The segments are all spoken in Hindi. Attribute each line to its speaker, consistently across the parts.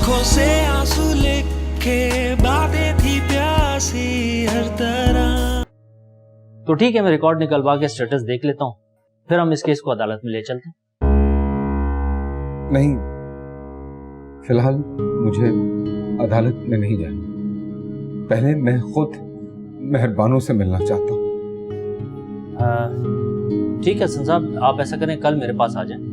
Speaker 1: आंखों से आंसू लेके बातें थी प्यासी हर तरह।
Speaker 2: तो ठीक है, मैं रिकॉर्ड निकलवा के स्टेटस देख लेता हूँ, फिर हम इस केस को अदालत में ले चलते हैं।
Speaker 3: नहीं, फिलहाल मुझे अदालत में नहीं जाना। पहले मैं खुद मेहरबानों से मिलना चाहता हूँ।
Speaker 2: ठीक है हसन साहब, आप ऐसा करें, कल मेरे पास आ जाएं,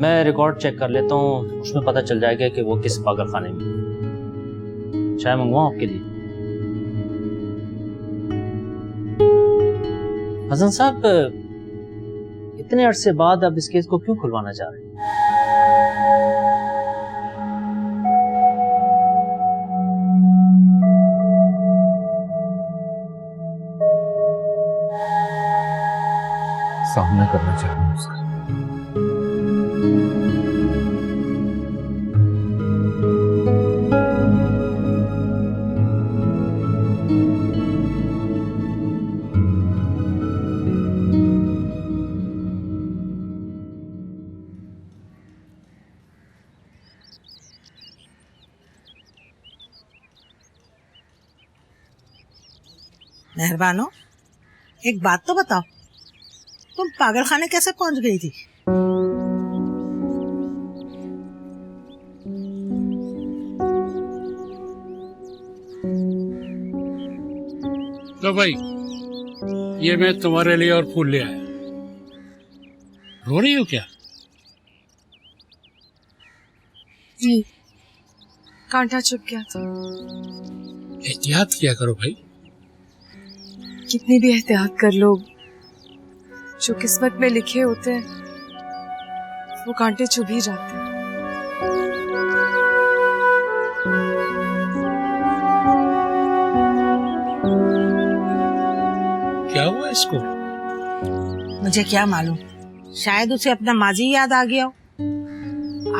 Speaker 2: मैं रिकॉर्ड चेक कर लेता हूँ, उसमें पता चल जाएगा कि वो किस पागल खाने में। चाय मंगवाऊं आपके लिए? हसन साहब, इतने अरसे बाद आप इस केस को क्यों खुलवाना चाह रहे हैं?
Speaker 3: सामना करना चाह रहा हूं उसका।
Speaker 4: मेहरबानो, एक बात तो बताओ, तुम पागल खाने कैसे पहुंच गई थी?
Speaker 5: तो भाई, ये मैं तुम्हारे लिए और फूल ले आया। रो रही हो क्या?
Speaker 6: जी, कांटा चुभ गया था।
Speaker 5: एहतियात किया करो भाई।
Speaker 6: कितनी भी एहतियात कर लो, जो किस्मत में लिखे होते हैं वो कांटे चुभ ही जाते हैं।
Speaker 5: क्या हुआ इसको?
Speaker 4: मुझे क्या मालूम, शायद उसे अपना माजी याद आ गया हो।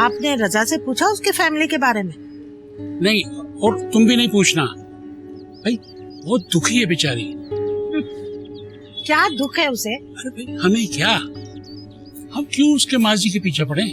Speaker 4: आपने रजा से पूछा उसके फैमिली के बारे में?
Speaker 5: नहीं, और तुम भी नहीं पूछना भाई, बहुत दुखी है बेचारी।
Speaker 4: क्या दुख है उसे?
Speaker 5: अरे भाई, हमें क्या, हम क्यों उसके माजी के पीछे पड़े?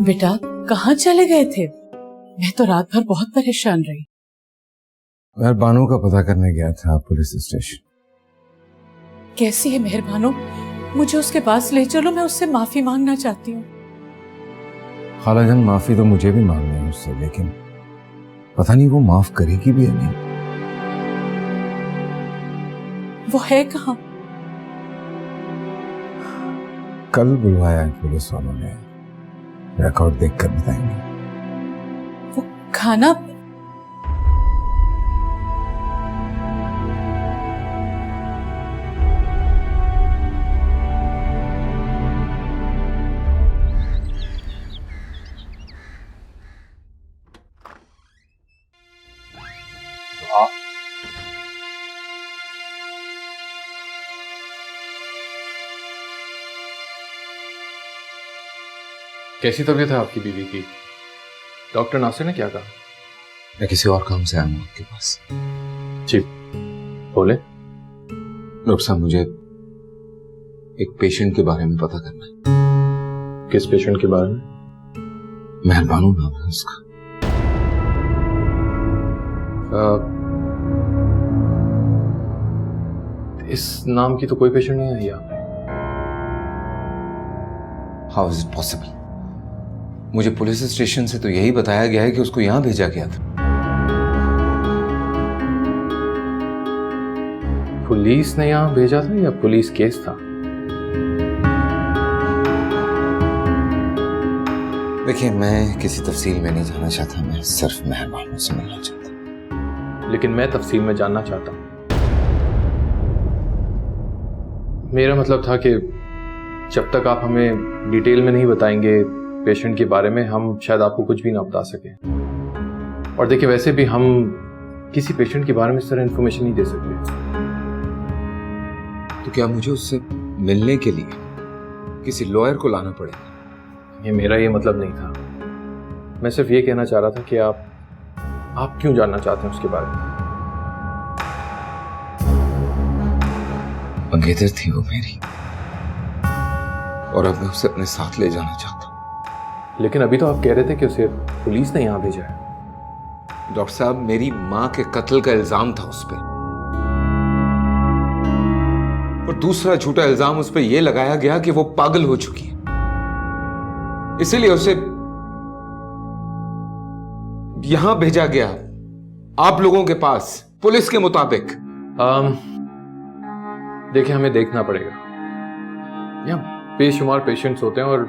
Speaker 7: बेटा, कहाँ चले गए थे? मैं तो रात भर बहुत परेशान रही।
Speaker 3: मेहरबानों का पता करने गया था पुलिस स्टेशन।
Speaker 7: कैसी है मेहरबानो? मुझे उसके पास ले चलो, मैं उससे माफी मांगना चाहती हूँ।
Speaker 3: खालाजान, माफी तो मुझे भी मांगनी है उससे, लेकिन पता नहीं वो माफ करेगी भी या नहीं।
Speaker 7: वो है कहाँ?
Speaker 3: कल बुलवाया है पुलिस वालों ने, रिकॉर्ड देखकर बताएंगे।
Speaker 7: वो खाना
Speaker 8: कैसी तबीयत है आपकी बीवी की? डॉक्टर नासिर ने क्या कहा?
Speaker 3: मैं किसी और काम से आया हूँ आपके पास।
Speaker 8: जी बोले।
Speaker 3: डॉक्टर साहब, मुझे एक पेशेंट के बारे में पता करना है।
Speaker 8: किस पेशेंट के बारे में?
Speaker 3: मेहरबानों नाम है उसका।
Speaker 8: इस नाम की तो कोई पेशेंट नहीं आई यहाँ पे।
Speaker 3: How is it possible? मुझे पुलिस स्टेशन से तो यही बताया गया है कि उसको यहां भेजा गया था।
Speaker 8: पुलिस ने यहाँ भेजा था या पुलिस केस था?
Speaker 3: देखिए, मैं किसी तफसील में नहीं जाना चाहता, मैं सिर्फ मेहरबानों से मिलना चाहता।
Speaker 8: लेकिन मैं तफसील में जानना चाहता हूँ। मेरा मतलब था कि जब तक आप हमें डिटेल में नहीं बताएंगे पेशेंट के बारे में हम शायद आपको कुछ भी ना बता सके। और देखिए, वैसे भी हम किसी पेशेंट के बारे में इस तरह इंफॉर्मेशन नहीं दे सकते।
Speaker 3: तो क्या मुझे उससे मिलने के लिए किसी लॉयर को लाना पड़ेगा?
Speaker 8: ये मेरा ये मतलब नहीं था। मैं सिर्फ ये कहना चाह रहा था कि आप क्यों जानना चाहते हैं उसके बारे में।
Speaker 3: मंगेतर थी वो मेरी, और अब मैं उसे अपने साथ ले जाना चाहता हूं।
Speaker 8: लेकिन अभी तो आप कह रहे थे कि उसे पुलिस ने यहां भेजा है।
Speaker 3: डॉक्टर साहब, मेरी मां के कत्ल का इल्जाम था उस पर, और दूसरा झूठा इल्जाम उस पर यह लगाया गया कि वो पागल हो चुकी है। इसीलिए उसे यहां भेजा गया, आप लोगों के पास, पुलिस के मुताबिक।
Speaker 8: देखिए, हमें देखना पड़ेगा। यहाँ बेशुमार पेशेंट्स होते हैं और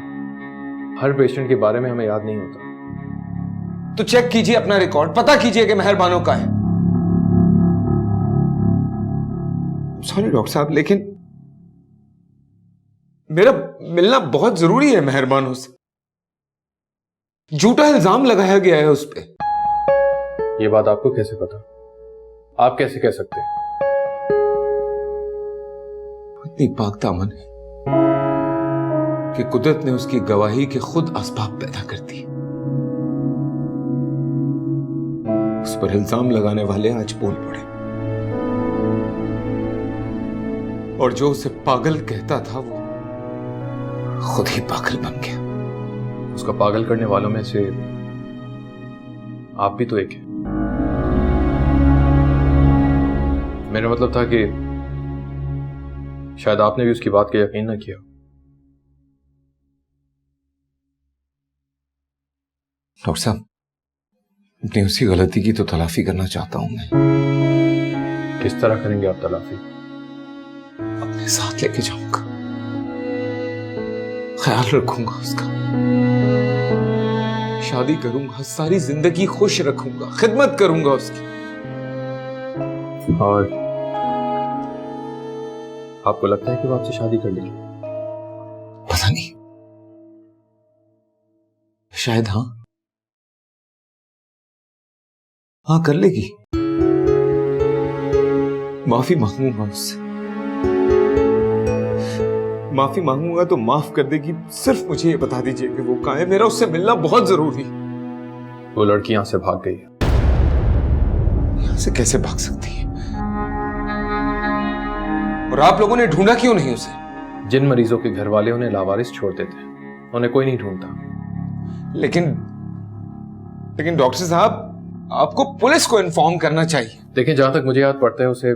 Speaker 8: हर पेशेंट के बारे में हमें याद नहीं होता।
Speaker 3: तो चेक कीजिए अपना रिकॉर्ड, पता कीजिए कि मेहरबानों का है। सॉरी डॉक्टर साहब, लेकिन मेरा मिलना बहुत जरूरी है मेहरबानों से। झूठा इल्जाम लगाया गया है उस पर।
Speaker 8: ये बात आपको कैसे पता? आप कैसे कह सकते हैं?
Speaker 3: इतनी पाक दामन है कि कुदरत ने उसकी गवाही के खुद असबाब पैदा कर दी। उस पर इल्जाम लगाने वाले आज बोल पड़े, और जो उसे पागल कहता था वो खुद ही पागल बन गया।
Speaker 8: उसका पागल करने वालों में से आप भी तो एक है। मेरा मतलब था कि शायद आपने भी उसकी बात का यकीन न किया।
Speaker 3: डॉक्टर साहब, अपनी उसी गलती की तो तलाफी करना चाहता हूं मैं।
Speaker 8: किस तरह करेंगे आप तलाफी?
Speaker 3: अपने साथ लेके जाऊंगा, ख्याल रखूंगा उसका, शादी करूंगा, सारी जिंदगी खुश रखूंगा, खिदमत करूंगा उसकी।
Speaker 8: और आपको लगता है कि वो आपसे शादी कर लेगी?
Speaker 3: पता नहीं, शायद हाँ कर लेगी। माफी मांगूंगा उससे, माफी मांगूंगा तो माफ कर देगी। सिर्फ मुझे ये बता दीजिए कि वो कहाँ है, मेरा उससे मिलना बहुत जरूरी।
Speaker 8: वो लड़की यहां से भाग गई है।
Speaker 3: यहां से कैसे भाग सकती है? और आप लोगों ने ढूंढा क्यों नहीं उसे?
Speaker 8: जिन मरीजों के घर वाले उन्हें लावारिस छोड़ते थे, उन्हें कोई नहीं ढूंढता।
Speaker 3: लेकिन डॉक्टर साहब, आपको पुलिस को इन्फॉर्म करना चाहिए।
Speaker 8: देखें, जहां तक मुझे याद पड़ता है उसे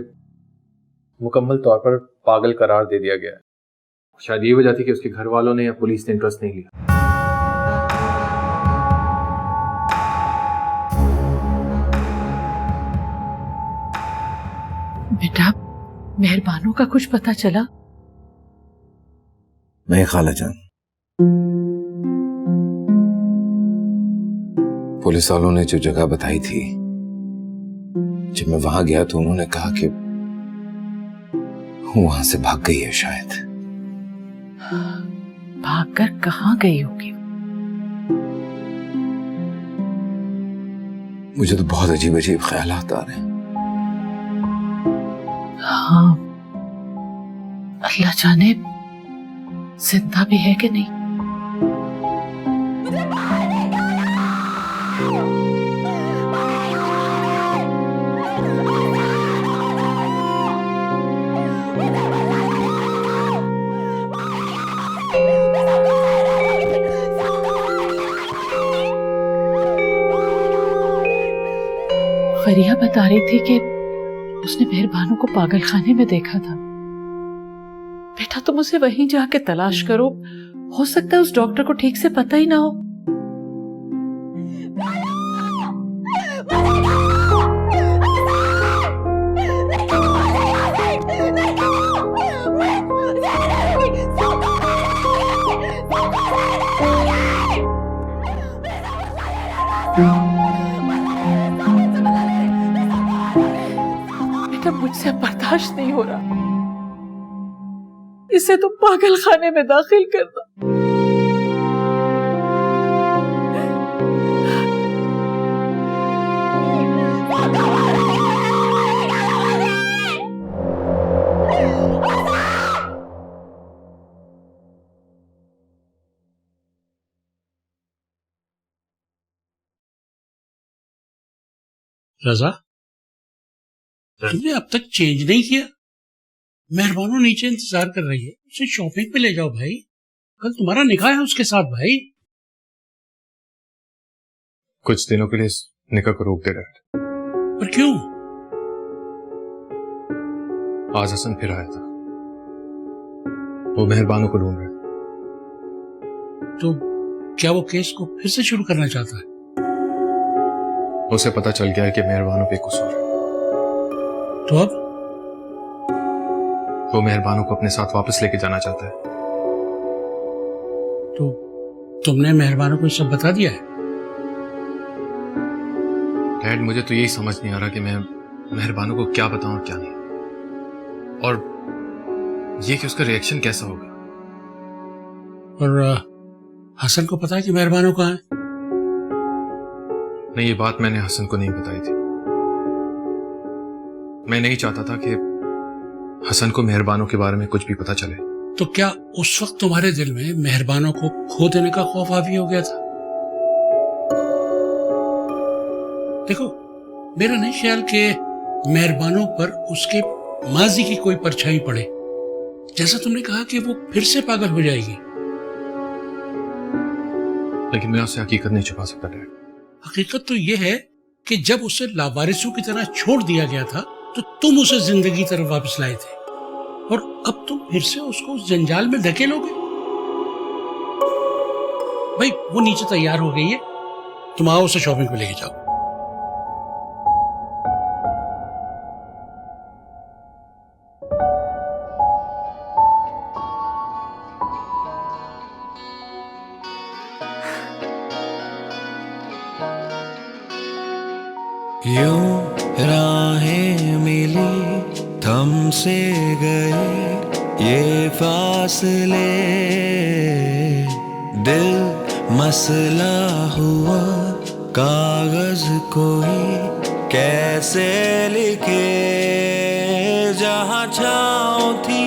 Speaker 8: मुकम्मल तौर पर पागल करार दे दिया गया है। शायद ये वजह थी कि उसके घर वालों ने या पुलिस ने इंटरेस्ट नहीं लिया।
Speaker 7: बेटा, मेहरबानों का कुछ पता चला?
Speaker 3: नहीं खाला जान, पुलिस वालों ने जो जगह बताई थी, जब मैं वहां गया तो उन्होंने कहा कि वहां से भाग गई है। शायद
Speaker 7: भागकर कहाँ गई होगी?
Speaker 3: मुझे तो बहुत अजीब अजीब ख्यालात आ रहे हैं।
Speaker 7: हाँ, अल्लाह जाने जिंदा भी है कि नहीं। फरिया बता रही थी कि उसने मेहरबानों को पागल खाने में देखा था। बेटा, तुम उसे वहीं जाके तलाश करो, हो सकता है उस डॉक्टर को ठीक से पता ही ना हो। बेटा, मुझसे बर्दाश्त नहीं हो रहा, इसे तो पागल खाने में दाखिल कर दो।
Speaker 5: रजा, तुमने अब तक चेंज नहीं किया। मेहरबानो नीचे इंतजार कर रही है, उसे शॉपिंग पे ले जाओ भाई, कल तुम्हारा निकाह है उसके साथ भाई।
Speaker 8: कुछ दिनों के लिए इस निकाह को रोक दे डैड।
Speaker 5: पर क्यों?
Speaker 8: आज हसन फिर आया था, वो मेहरबानों को ढूंढ रहा है।
Speaker 5: तो क्या वो केस को फिर से शुरू करना चाहता है?
Speaker 8: उसे पता चल गया है कि मेहरबानों पे कसूर है,
Speaker 5: तो अब
Speaker 8: वो मेहरबानों को अपने साथ वापस लेके जाना चाहता है।
Speaker 5: तो तुमने मेहरबानों को सब बता दिया है?
Speaker 8: डैड, मुझे तो यही समझ नहीं आ रहा कि मैं मेहरबानों को क्या बताऊं और क्या नहीं, और ये कि उसका रिएक्शन कैसा होगा।
Speaker 5: और हसन को पता है कि मेहरबानों कहाँ है?
Speaker 8: नहीं, ये बात मैंने हसन को नहीं बताई थी। मैं नहीं चाहता था कि हसन को मेहरबानों के बारे में कुछ भी पता चले।
Speaker 5: तो क्या उस वक्त तुम्हारे दिल में मेहरबानों को खो देने का खौफ हावी हो गया था? देखो, मेरा नहीं ख्याल कि मेहरबानों पर उसके माजी की कोई परछाई पड़े। जैसा तुमने कहा कि वो फिर से पागल हो जाएगी।
Speaker 8: लेकिन मैं उससे हकीकत नहीं छुपा सकता डैड।
Speaker 5: हकीकत तो यह है कि जब उसे लावारिसों की तरह छोड़ दिया गया था तो तुम उसे जिंदगी तरफ वापस लाए थे, और अब तुम फिर से उसको उस जंजाल में धकेलोगे। भाई, वो नीचे तैयार हो गई है, तुम आओ उसे शॉपिंग पे लेके जाओ।
Speaker 1: यूं राहें मिली, थम से गए ये फासले, दिल मसला हुआ कागज कोई कैसे लिखे, जहाँ छाँव थी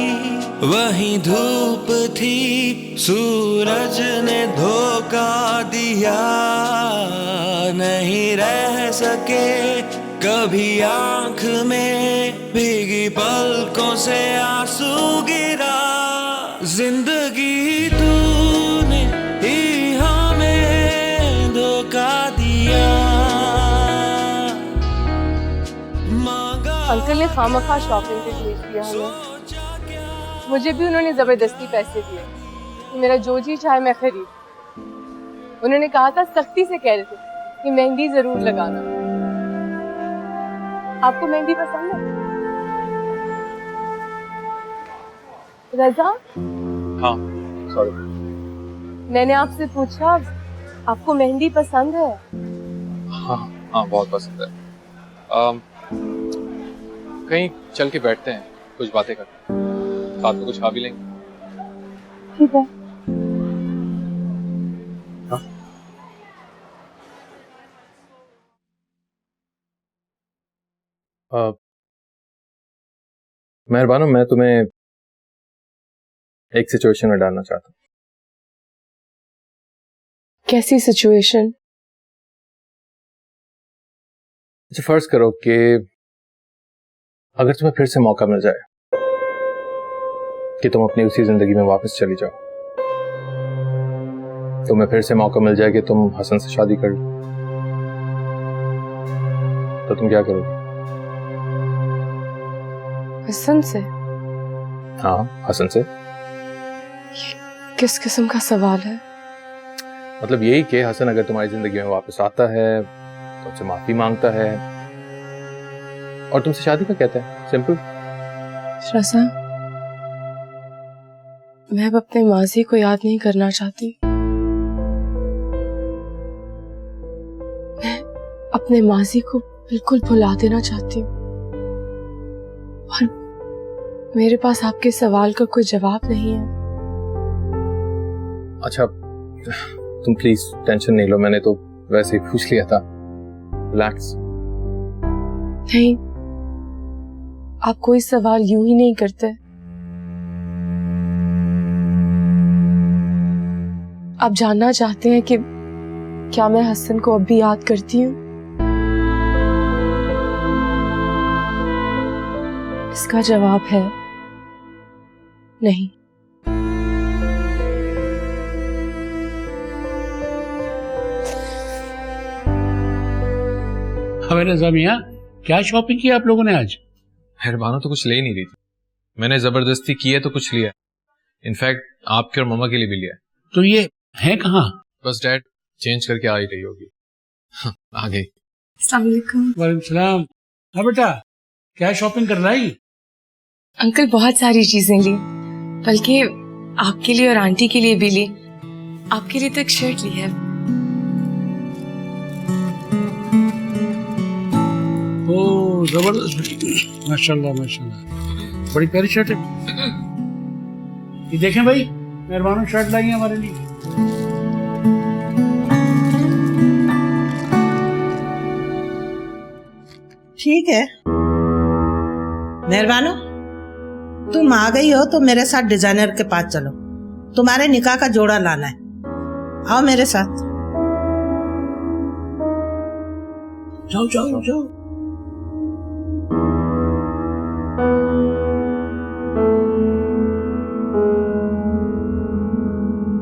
Speaker 1: वहीं धूप थी, सूरज ने धोखा दिया, नहीं रह सके कभी आंख में, भीगी पलकों से आंसू गिरा, जिंदगी तूने ही हमें धोखा दिया, मांगा।
Speaker 6: अंकल ने खामखा शॉपिंग पे भेज दिया हमें। मुझे भी उन्होंने जबरदस्ती पैसे दिए कि मेरा जो जी चाहे मैं खरीद। उन्होंने कहा था, सख्ती से कह रहे थे कि मेहंदी जरूर लगाना। आपको मेहंदी पसंद है रजा?
Speaker 8: हाँ, सॉरी।
Speaker 6: मैंने आपसे पूछा, आपको मेहंदी पसंद है?
Speaker 8: हाँ हाँ, बहुत पसंद है। कहीं चल के बैठते हैं, कुछ बातें करते हैं, साथ में कुछ खा भी लेंगे।
Speaker 6: ठीक है।
Speaker 8: मेहरबानो, मैं तुम्हें एक सिचुएशन में डालना चाहता हूँ।
Speaker 6: कैसी सिचुएशन?
Speaker 8: अच्छा, फर्ज करो कि अगर तुम्हें फिर से मौका मिल जाए कि तुम अपनी उसी जिंदगी में वापस चली जाओ, तुम्हें फिर से मौका मिल जाए कि तुम हसन से शादी कर लो, तो तुम क्या करोगे?
Speaker 6: हसन से?
Speaker 8: हाँ, हसन से।
Speaker 6: किस किस्म का सवाल है?
Speaker 8: मतलब यही कि हसन अगर तुम्हारी जिंदगी में वापस आता है, तुमसे माफी मांगता है और तुमसे शादी का कहता है, सिंपल।
Speaker 6: रज़ा, मैं अब अपने माजी को याद नहीं करना चाहती। मैं अपने माजी को बिल्कुल भुला देना चाहती हूँ, और मेरे पास आपके सवाल का कोई जवाब नहीं है।
Speaker 8: अच्छा, तुम प्लीज टेंशन नहीं लो, मैंने तो वैसे ही पूछ लिया था। रिलैक्स।
Speaker 6: नहीं, आप कोई सवाल यूं ही नहीं करते। आप जानना चाहते हैं कि क्या मैं हसन को अब भी याद करती हूँ? इसका जवाब है नहीं।
Speaker 5: हमें रज़ा मियाँ, क्या शॉपिंग की आप लोगों ने आज?
Speaker 8: मेहरबानो तो कुछ ले ही नहीं रही थी, मैंने जबरदस्ती की है तो कुछ लिया। इनफैक्ट आपके और मम्मा के लिए भी लिया है।
Speaker 5: तो ये है कहाँ?
Speaker 8: बस डैड चेंज करके आ ही रही होगी। आ गई।
Speaker 6: अस्सलाम वालेकुम।
Speaker 5: वालेकुम सलाम। हाँ बेटा, क्या शॉपिंग कर रही?
Speaker 6: अंकल बहुत सारी चीजें ली, बल्कि आपके लिए और आंटी के लिए भी ली। आपके लिए तो एक शर्ट ली है।
Speaker 5: ओ जबरदस्त, माशाल्लाह माशाल्लाह, बड़ी प्यारी शर्ट है। ये देखें भाई, मेहरबानों शर्ट लाई है हमारे लिए।
Speaker 4: ठीक है मेहरबानो, तुम आ गई हो तो मेरे साथ डिजाइनर के पास चलो, तुम्हारे निकाह का जोड़ा लाना है। आओ मेरे साथ।
Speaker 5: जाओ जाओ जाओ।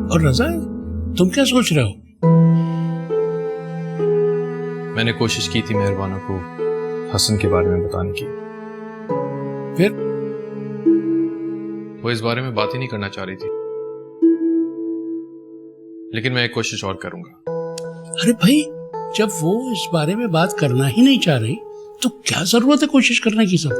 Speaker 5: और रज़ा, तुम क्या सोच रहे हो?
Speaker 8: मैंने कोशिश की थी मेहरबानों को हसन के बारे में बताने की,
Speaker 5: फिर
Speaker 8: वो इस बारे में बात ही नहीं करना चाह रही थी, लेकिन मैं एक कोशिश और करूंगा।
Speaker 5: अरे भाई, जब वो इस बारे में बात करना ही नहीं चाह रही तो क्या जरूरत है कोशिश करने की? सब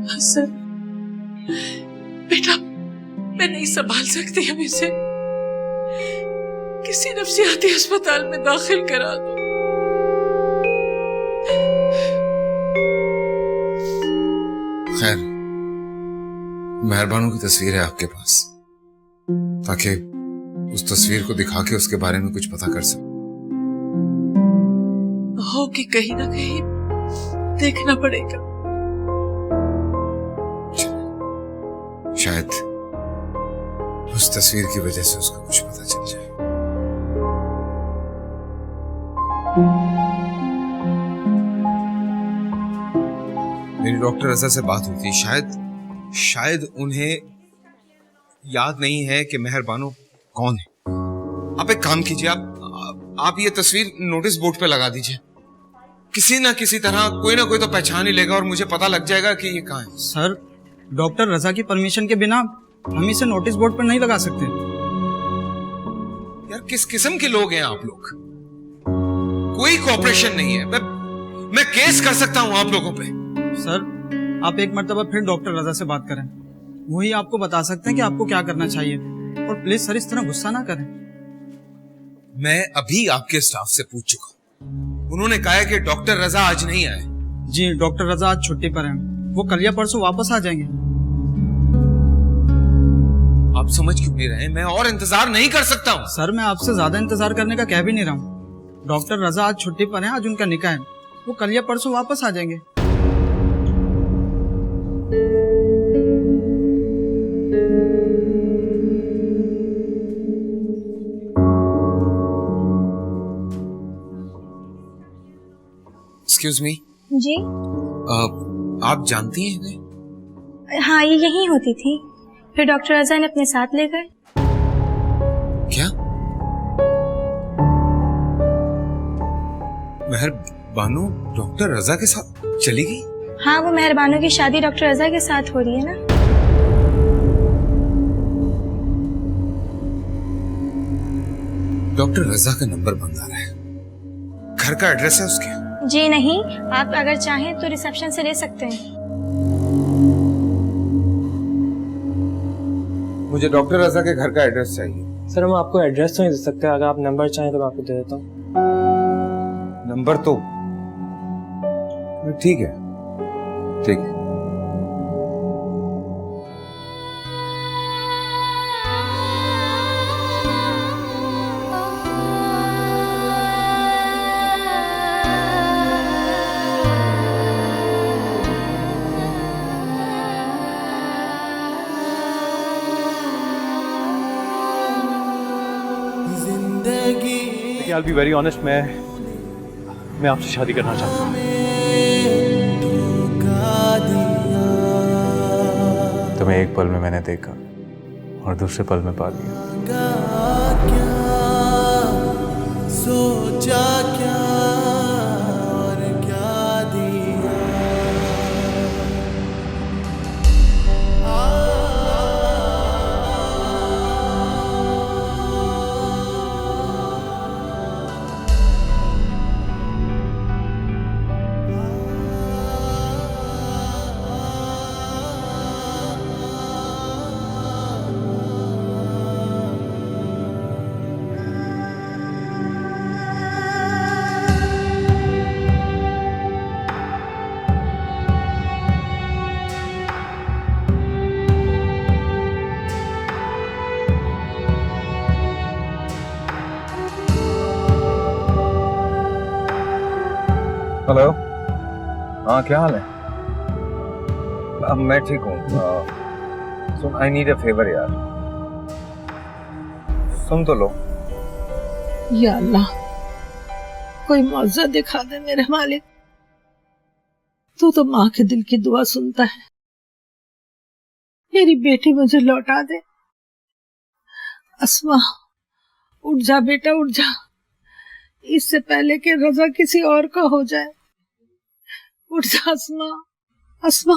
Speaker 7: हसन, बेटा मैं नहीं संभाल सकती अब इसे, किसी नफ्सियाती अस्पताल में दाखिल करा दो।
Speaker 3: खैर, मेहरबानों की तस्वीर है आपके पास, ताकि उस तस्वीर को दिखा के उसके बारे में कुछ पता कर सके।
Speaker 7: हो कि कहीं ना कहीं देखना पड़ेगा।
Speaker 3: शायद उस तस्वीर की वजह से उसको कुछ पता चल जाए। मेरी डॉक्टर रज़ा से बात हुई थी, शायद उन्हें याद नहीं है कि मेहरबानो कौन है। आप एक काम कीजिए, आप ये तस्वीर नोटिस बोर्ड पे लगा दीजिए। किसी ना किसी तरह कोई ना कोई तो पहचान ही लेगा और मुझे पता लग जाएगा कि ये कहाँ है।
Speaker 9: सर, डॉक्टर रजा की परमिशन के बिना हम इसे नोटिस बोर्ड पर नहीं लगा सकते।
Speaker 3: यार, किस किस्म के लोग हैं आप लोग? कोई कोऑपरेशन नहीं है। मैं केस कर सकता हूं आप लोगों पे।
Speaker 9: सर, आप एक मर्तबा फिर डॉक्टर रजा से बात करें, वही आपको बता सकते हैं कि आपको क्या करना चाहिए। और प्लीज सर, इस तरह गुस्सा ना करें।
Speaker 3: मैं अभी आपके स्टाफ से पूछ चुका हूं, उन्होंने कहा है कि डॉक्टर रजा आज नहीं आए।
Speaker 9: जी, डॉक्टर रजा आज छुट्टी पर हैं, वो कल या परसों वापस आ जाएंगे।
Speaker 3: आप समझ क्यों नहीं रहे? मैं और इंतजार नहीं कर सकता हूँ।
Speaker 9: सर, मैं आपसे ज्यादा इंतजार करने का कह भी नहीं रहा हूँ। डॉक्टर रजा आज छुट्टी पर हैं, आज उनका निकाह है, वो कल या परसों वापस आ जाएंगे।
Speaker 3: Excuse me.
Speaker 10: जी
Speaker 3: आप जानती हैं इन्हें?
Speaker 10: हाँ, ये यहीं होती थी, फिर डॉक्टर रजा ने अपने साथ ले गए।
Speaker 3: क्या मेहरबानो डॉक्टर रजा के साथ चली गई?
Speaker 10: हाँ, वो मेहरबानों की शादी डॉक्टर रजा के साथ हो रही है ना।
Speaker 3: डॉक्टर रजा का नंबर बंद आ रहा है। घर का एड्रेस है उसके?
Speaker 10: जी नहीं, आप अगर चाहें तो रिसेप्शन से ले सकते हैं।
Speaker 3: मुझे डॉक्टर रजा के घर का एड्रेस चाहिए।
Speaker 11: सर, हम आपको एड्रेस तो नहीं दे सकते, अगर आप नंबर चाहें तो मैं आपको दे देता हूँ।
Speaker 3: नंबर तो ठीक है, ठीक है।
Speaker 8: I'll be very honest, मैं आपसे शादी करना चाहता हूँ। तुम्हें एक पल में मैंने देखा और दूसरे पल में पा लिया।
Speaker 1: सोचा क्या और क्या दिया।
Speaker 3: हेलो। हाँ, क्या हाल है? अब मैं ठीक हूँ। सुन, आई नीड अ फेवर यार, सुन तो लो।
Speaker 4: या अल्लाह, कोई मौजज़ा दिखा दे मेरे मालिक। तू तो माँ के दिल की दुआ सुनता है। मेरी बेटी मुझे लौटा दे। अस्मा, उठ जा बेटा, उठ जा, इससे पहले कि रजा किसी और का हो जाए। उठ जा अस्मा, अस्मा।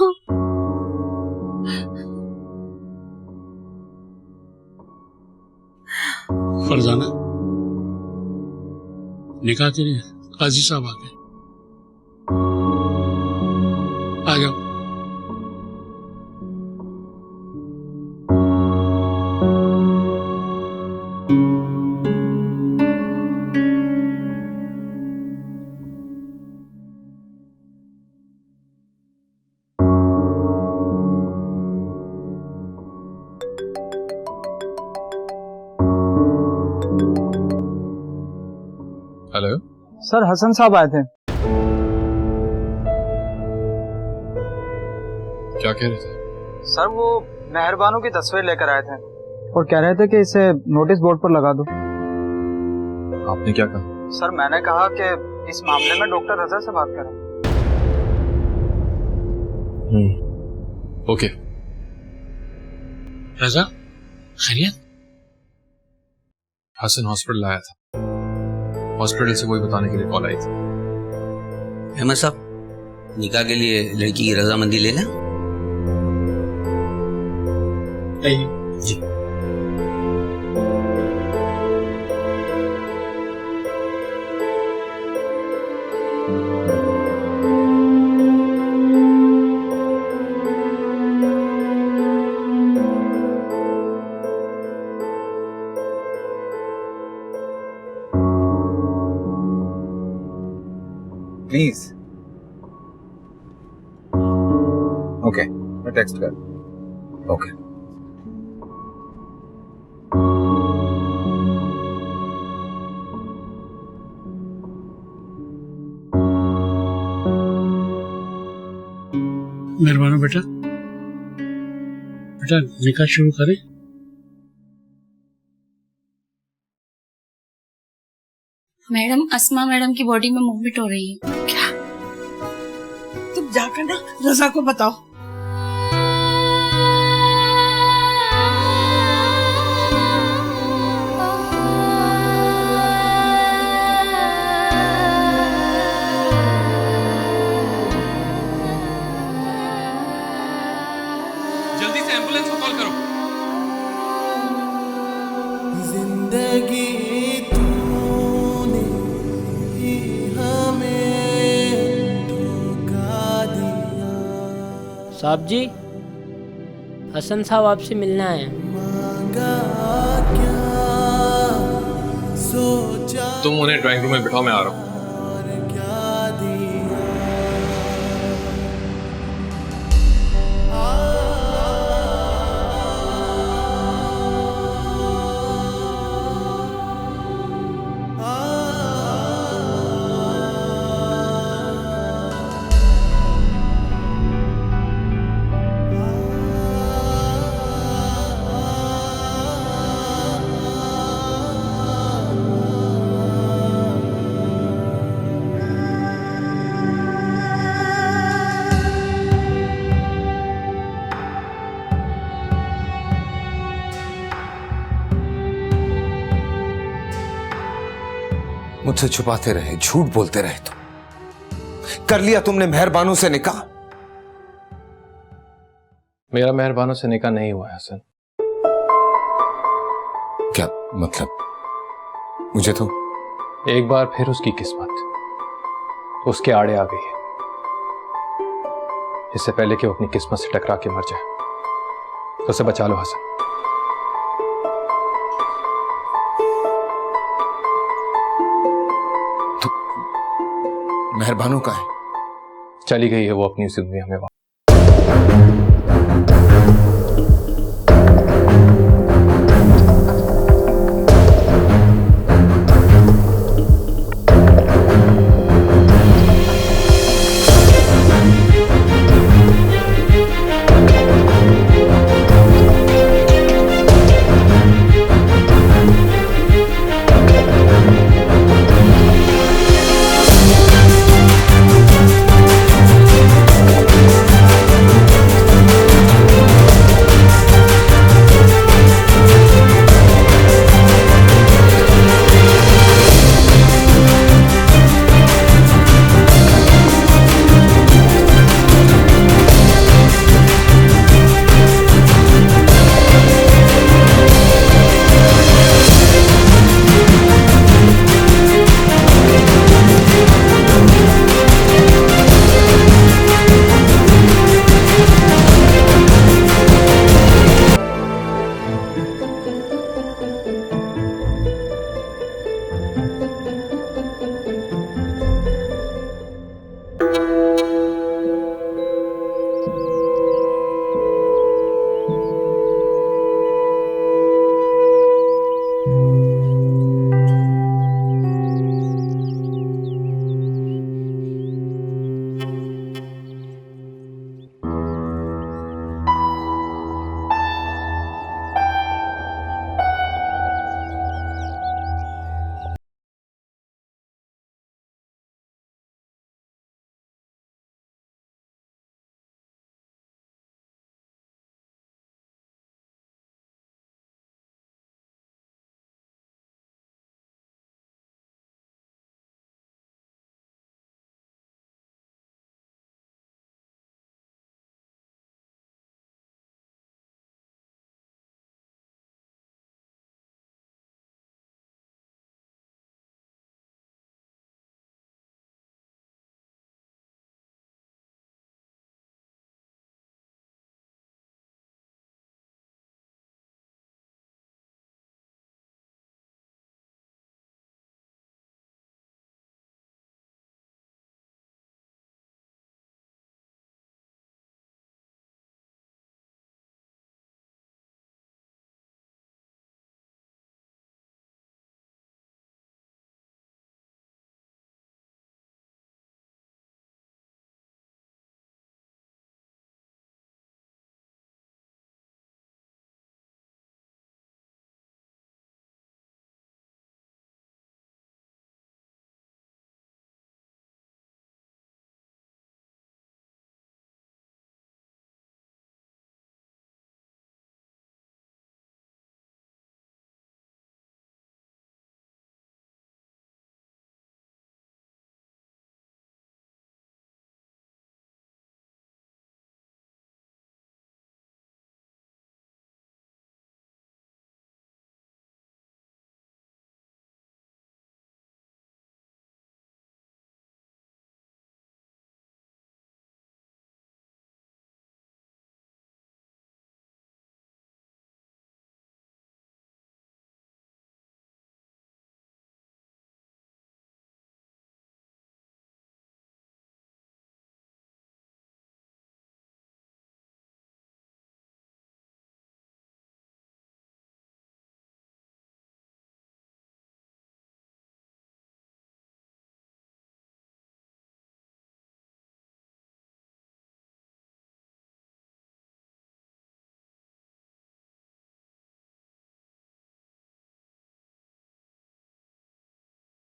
Speaker 5: फरजाना, निकाह के लिए काजी साहब आ गए। आ जाओ।
Speaker 8: हेलो
Speaker 9: सर, हसन साहब आए थे।
Speaker 8: क्या कह रहे थे?
Speaker 9: सर, वो मेहरबानों की तस्वीर लेकर आए थे और कह रहे थे कि इसे नोटिस बोर्ड पर लगा दो।
Speaker 8: आपने क्या कहा?
Speaker 9: सर, मैंने कहा कि इस मामले में डॉक्टर रजा से बात करें।
Speaker 8: ओके।
Speaker 5: रजा, खैरियत?
Speaker 8: हसन हॉस्पिटल आया था, हॉस्पिटल से वही बताने के लिए कॉल आई थी।
Speaker 12: अहमद साहब, निकाह के लिए लड़की की रजामंदी ले लें।
Speaker 5: जी।
Speaker 3: प्लीज। ओके, मैं टेक्स्ट कर। ओके।
Speaker 5: मेहरबान बेटा, बेटा निकाह शुरू करें।
Speaker 10: मैडम, अस्मा मैडम की बॉडी में मूवमेंट हो रही है।
Speaker 4: क्या? तुम जाकर ना रजा को बताओ।
Speaker 8: जल्दी से एम्बुलेंस को कॉल करो।
Speaker 1: जिंदगी तूने ही हमें धोखा दिया।
Speaker 13: साहब जी, हसन साहब आपसे मिलना है।
Speaker 1: मांगा क्या सोचा
Speaker 8: तुम उन्हें ड्राइंग रूम में बिठाओ, मैं आ रहा हूँ।
Speaker 1: और क्या दिया।
Speaker 3: मुझसे छुपाते रहे, झूठ बोलते रहे। तुम कर लिया तुमने मेहरबानों से निकाह।
Speaker 8: मेरा मेहरबानों से निकाह नहीं हुआ है हसन।
Speaker 3: क्या मतलब? मुझे तो
Speaker 8: एक बार फिर उसकी किस्मत उसके आड़े आ गई है। इससे पहले कि वो अपनी किस्मत से टकरा के मर जाए, उसे बचा लो हसन।
Speaker 3: तो मेहरबानों का है?
Speaker 8: चली गई है वो अपनी उसी दुनिया में।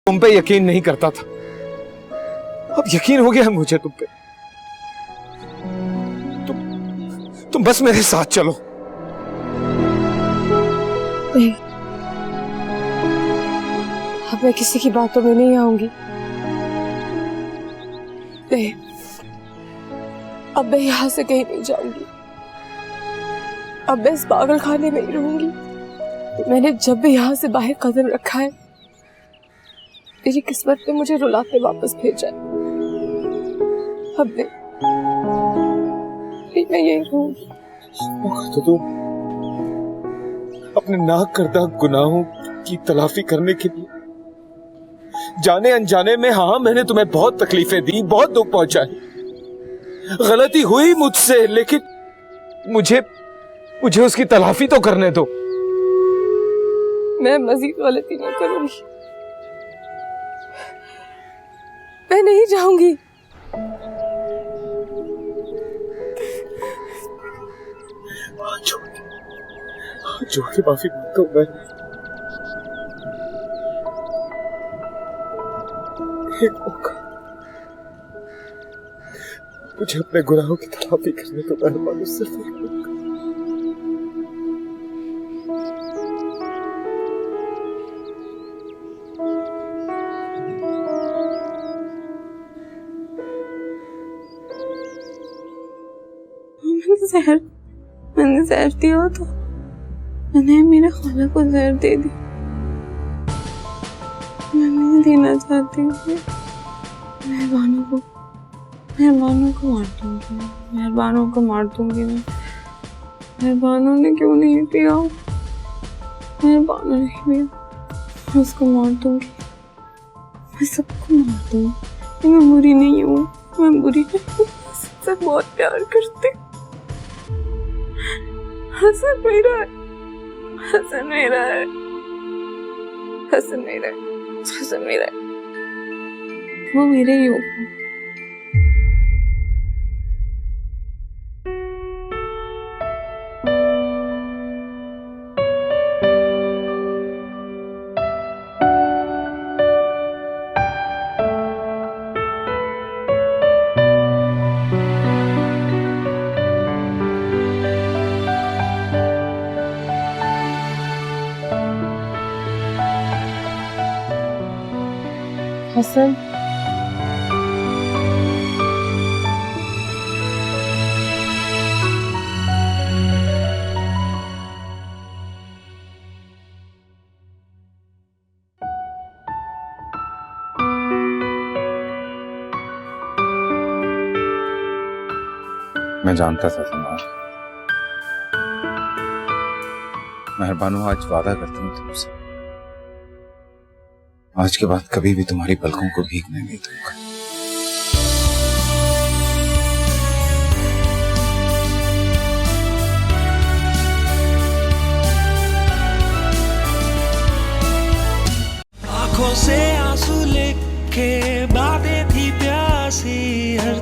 Speaker 3: तुम पे यकीन नहीं करता था, अब यकीन हो गया है मुझे तुम पे। तुम बस मेरे साथ चलो।
Speaker 4: अब
Speaker 6: मैं किसी की बातों में नहीं आऊंगी। नहीं, अब मैं यहाँ से कहीं नहीं जाऊंगी। अब मैं इस पागल खाने में ही रहूंगी। मैंने जब भी यहाँ से बाहर कदम रखा है, मेरी किस्मत ने मुझे रुलाते वापस भेजा है। अब मैं यही रहूंगी।
Speaker 14: तो तुम अपने नाक करदा गुनाहों की तलाफी करने के लिए जाने अनजाने में, हाँ मैंने तुम्हें बहुत तकलीफें दी, बहुत दुख पहुंचाए, गलती हुई मुझसे, लेकिन मुझे उसकी तलाफी तो करने दो।
Speaker 6: मैं मजीद गलती नहीं करूंगी। मैं नहीं जाऊंगी।
Speaker 14: जोड़ के माफी मांगता हूं मैं। एक मौका मुझे अपने गुनाहों की तलाफी करने को मेहरबानी सिर्फ एक मौका।
Speaker 10: मैंने जहर दिया तो मैंने मेरे खाला को जहर दे दी। मैं नहीं देना चाहती हूँ। मेहरबानों को मार दूंगी। मेहरबानों को मार दूंगी मैं। मेहरबानों ने क्यों नहीं पिया? मेहरबानों ने पिया, मैं उसको मार दूंगी। मैं सबको मार दूंगी। मैं बुरी नहीं हूँ। मैं बुरी नहीं हूँ। सबसे बहुत प्यार करती हूँ। हसन मेरा है। हसन मेरा है। हसन मेरा है। हसन मेरा है। वो मेरे ही होगा। हसन,
Speaker 3: मैं जानता था तुम्हारा। मेहरबानो, आज वादा करता हूँ तुमसे, आज के बाद कभी भी तुम्हारी पलकों को भीगने नहीं दूंगा।
Speaker 1: आंखों से आंसू लेके बातें थी प्यासी हर